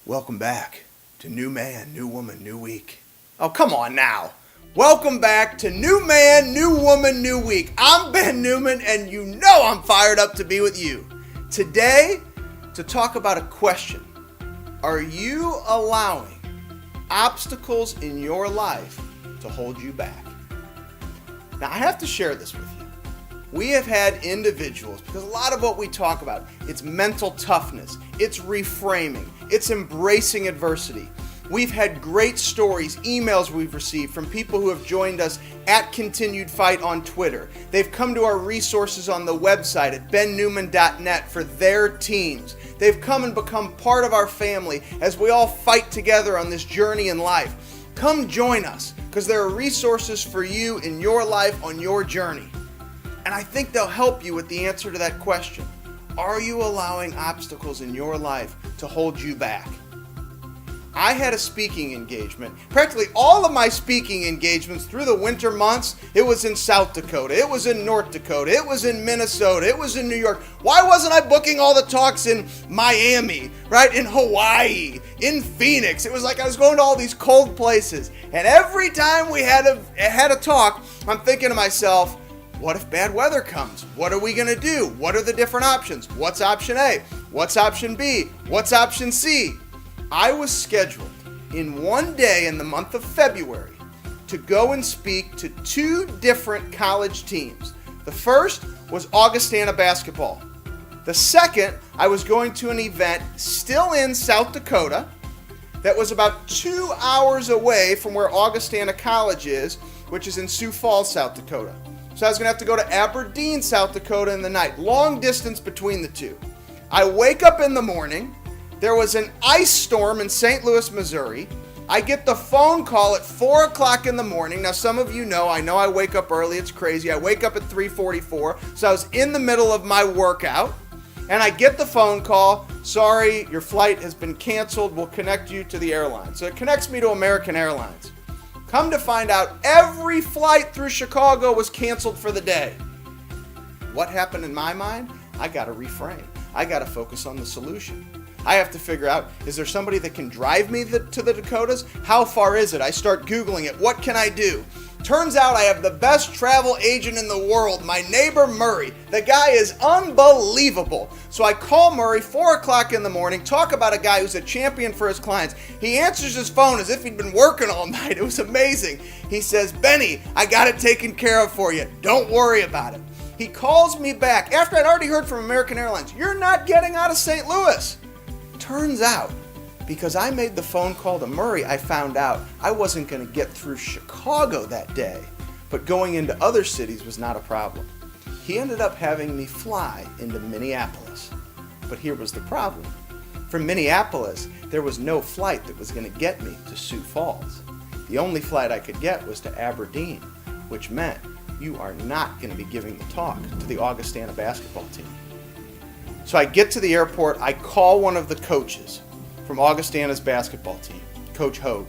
Welcome back to New Man, New Woman, New Week. Oh, come on now. Welcome back to New Man, New Woman, New Week. I'm Ben Newman, and you know I'm fired up to be with you. Today, to talk about a question. Are you allowing obstacles in your life to hold you back? Now, I have to share this with you. We have had individuals, because a lot of what we talk about, it's mental toughness, it's reframing, it's embracing adversity. We've had great stories, emails we've received from people who have joined us at Continued Fight on Twitter. They've come to our resources on the website at bennewman.net for their teams. They've come and become part of our family as we all fight together on this journey in life. Come join us, because there are resources for you in your life on your journey. And I think they'll help you with the answer to that question. Are you allowing obstacles in your life to hold you back? I had a speaking engagement. Practically all of my speaking engagements through the winter months, it was in South Dakota, it was in North Dakota, it was in Minnesota, it was in New York. Why wasn't I booking all the talks in Miami, right? In Hawaii, in Phoenix? It was like I was going to all these cold places. And every time we had a talk, I'm thinking to myself, what if bad weather comes? What are we going to do? What are the different options? What's option A? What's option B? What's option C? I was scheduled in one day in the month of February to go and speak to two different college teams. The first was Augustana basketball. The second, I was going to an event still in South Dakota that was about 2 hours away from where Augustana College is, which is in Sioux Falls, South Dakota. So I was going to have to go to Aberdeen, South Dakota in the night. Long distance between the two. I wake up in the morning. There was an ice storm in St. Louis, Missouri. I get the phone call at 4 o'clock in the morning. Now, some of you know I wake up early. It's crazy. I wake up at 3:44. So I was in the middle of my workout. And I get the phone call. Sorry, your flight has been canceled. We'll connect you to the airline. So it connects me to American Airlines. Come to find out, every flight through Chicago was canceled for the day. What happened in my mind? I got to reframe. I got to focus on the solution. I have to figure out, is there somebody that can drive me to the Dakotas? How far is it? I start Googling it. What can I do? Turns out I have the best travel agent in the world, my neighbor Murray. The guy is unbelievable. So I call Murray 4 o'clock in the morning, talk about a guy who's a champion for his clients. He answers his phone as if he'd been working all night. It was amazing. He says, Benny, I got it taken care of for you. Don't worry about it. He calls me back after I'd already heard from American Airlines. You're not getting out of St. Louis. Turns out, because I made the phone call to Murray, I found out I wasn't going to get through Chicago that day, but going into other cities was not a problem. He ended up having me fly into Minneapolis. But here was the problem. From Minneapolis, there was no flight that was going to get me to Sioux Falls. The only flight I could get was to Aberdeen, which meant you are not going to be giving the talk to the Augustana basketball team. So I get to the airport, I call one of the coaches from Augustana's basketball team, Coach Hogue.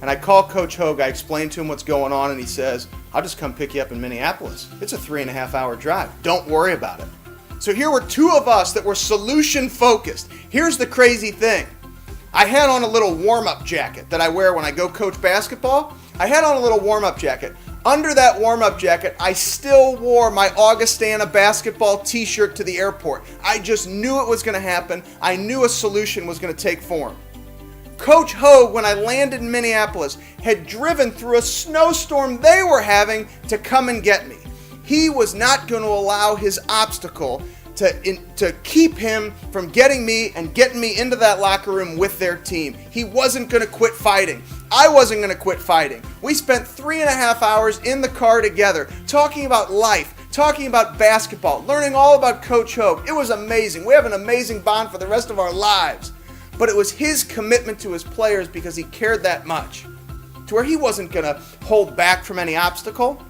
And I call Coach Hogue, I explain to him what's going on, and he says, I'll just come pick you up in Minneapolis. It's a 3.5 hour drive. Don't worry about it. So here were two of us that were solution focused. Here's the crazy thing. I had on a little warm-up jacket that I wear when I go coach basketball. I had on a little warm-up jacket. Under that warm-up jacket, I still wore my Augustana basketball t-shirt to the airport. I just knew it was going to happen. I knew a solution was going to take form. Coach Hogue, when I landed in Minneapolis, had driven through a snowstorm they were having to come and get me. He was not going to allow his obstacle to keep him from getting me and getting me into that locker room with their team. He wasn't going to quit fighting. I wasn't going to quit fighting. We spent 3.5 hours in the car together talking about life, talking about basketball, learning all about Coach Hogue. It was amazing. We have an amazing bond for the rest of our lives. But it was his commitment to his players because he cared that much, to where he wasn't going to hold back from any obstacle.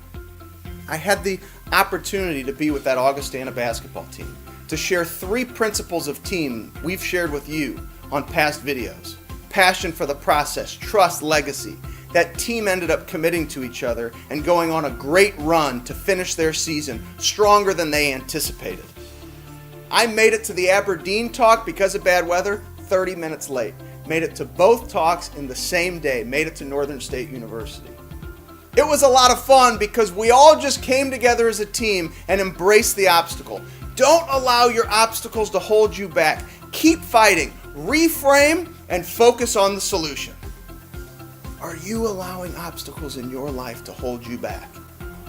I had the opportunity to be with that Augustana basketball team, to share 3 principles of team we've shared with you on past videos. Passion for the process, trust, legacy. That team ended up committing to each other and going on a great run to finish their season stronger than they anticipated. I made it to the Aberdeen talk because of bad weather 30 minutes late. made it to both talks in the same day, made it to Northern State University. It was a lot of fun because we all just came together as a team and embraced the obstacle. Don't allow your obstacles to hold you back. Keep fighting, reframe, and focus on the solution. Are you allowing obstacles in your life to hold you back?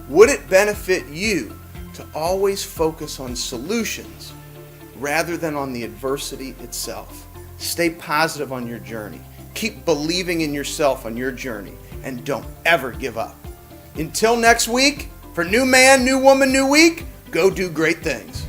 Would it benefit you to always focus on solutions rather than on the adversity itself? Stay positive on your journey. Keep believing in yourself on your journey, and don't ever give up. Until next week, for New Man, New Woman, New Week, go do great things.